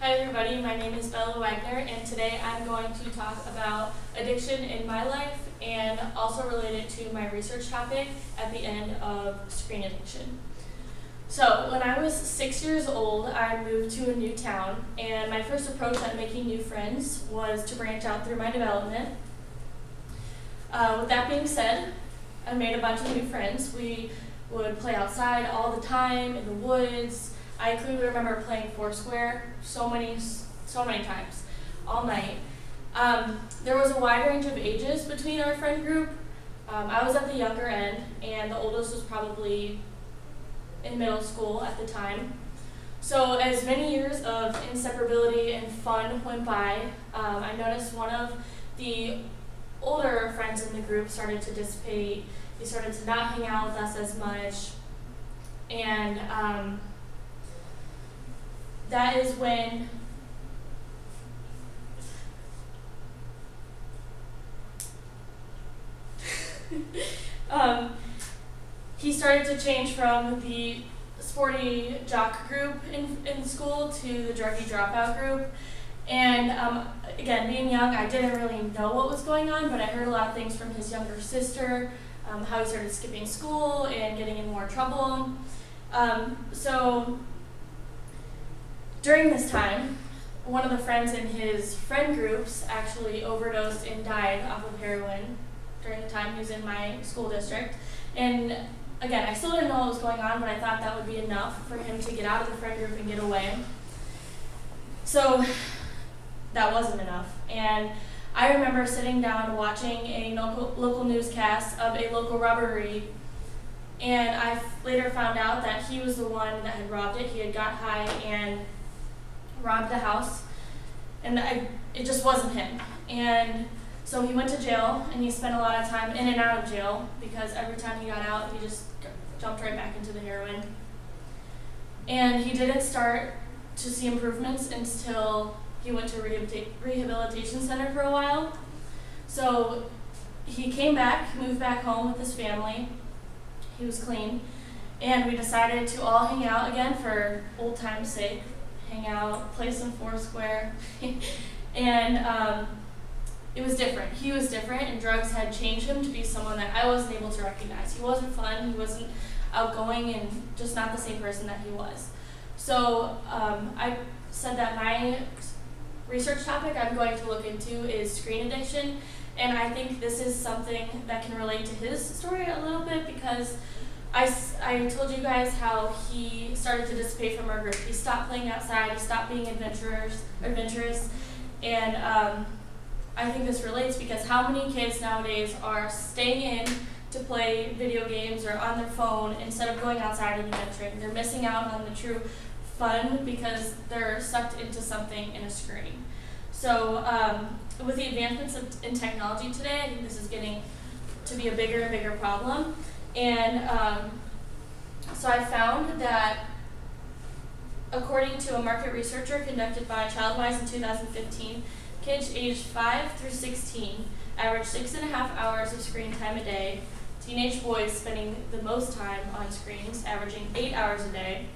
Hi everybody, my name is Bella Wagner and today I'm going to talk about addiction in my life and also related to my research topic at the end of screen addiction. So when I was 6 years old, I moved to a new town and my first approach at making new friends was to branch out through my development. With that being said, I made a bunch of new friends. We would play outside all the time in the woods. I clearly remember playing Foursquare so many times, all night. There was a wide range of ages between our friend group. I was at the younger end, and the oldest was probably in middle school at the time. So as many years of inseparability and fun went by, I noticed one of the older friends in the group started to dissipate. He started to not hang out with us as much, and that is when he started to change from the sporty jock group in school to the druggy dropout group. And again, being young, I didn't really know what was going on, but I heard a lot of things from his younger sister, how he started skipping school and getting in more trouble. So during this time, one of the friends in his friend groups actually overdosed and died off of heroin during the time he was in my school district. And again, I still didn't know what was going on, but I thought that would be enough for him to get out of the friend group and get away. So that wasn't enough. And I remember sitting down watching a local newscast of a local robbery, and I later found out that he was the one that had robbed it. He had got high and robbed the house, and it just wasn't him. And so he went to jail, and he spent a lot of time in and out of jail because every time he got out, he just jumped right back into the heroin. And he didn't start to see improvements until he went to rehabilitation center for a while. So he came back, moved back home with his family. He was clean, and we decided to all hang out again for old time's sake. Hang out, play some Foursquare, and it was different. He was different, and drugs had changed him to be someone that I wasn't able to recognize. He wasn't fun, he wasn't outgoing, and just not the same person that he was. So I said that my research topic I'm going to look into is screen addiction, and I think this is something that can relate to his story a little bit because I told you guys how he started to dissipate from our group. He stopped playing outside, he stopped being adventurous, and I think this relates because how many kids nowadays are staying in to play video games or on their phone instead of going outside and adventuring? They're missing out on the true fun because they're sucked into something in a screen. So with the advancements in technology today, I think this is getting to be a bigger and bigger problem. And so I found that according to a market researcher conducted by ChildWise in 2015, kids aged 5 through 16 average 6.5 hours of screen time a day. Teenage boys spending the most time on screens, averaging 8 hours a day.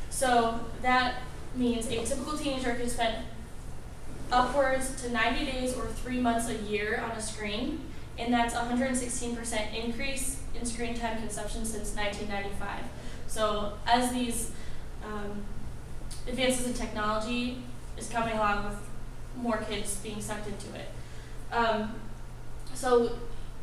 So that means a typical teenager can spend upwards to 90 days or 3 months a year on a screen, and that's a 116% increase in screen time consumption since 1995. So as these advances in technology is coming along with more kids being sucked into it. So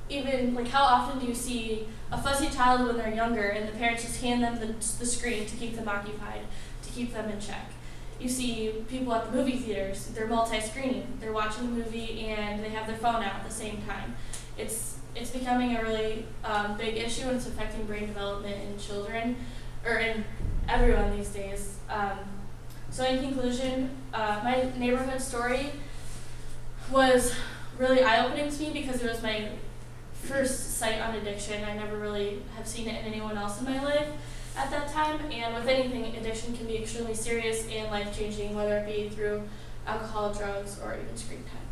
even like how often do you see a fussy child when they're younger and the parents just hand them the screen to keep them occupied, to keep them in check? You see people at the movie theaters, they're multi-screening. They're watching the movie and they have their phone out at the same time. It's becoming a really big issue, and it's affecting brain development in children, or in everyone these days. So in conclusion, my neighborhood story was really eye-opening to me because it was my first sight on addiction. I never really have seen it in anyone else in my life at that time, and with anything, addiction can be extremely serious and life-changing, whether it be through alcohol, drugs, or even screen time.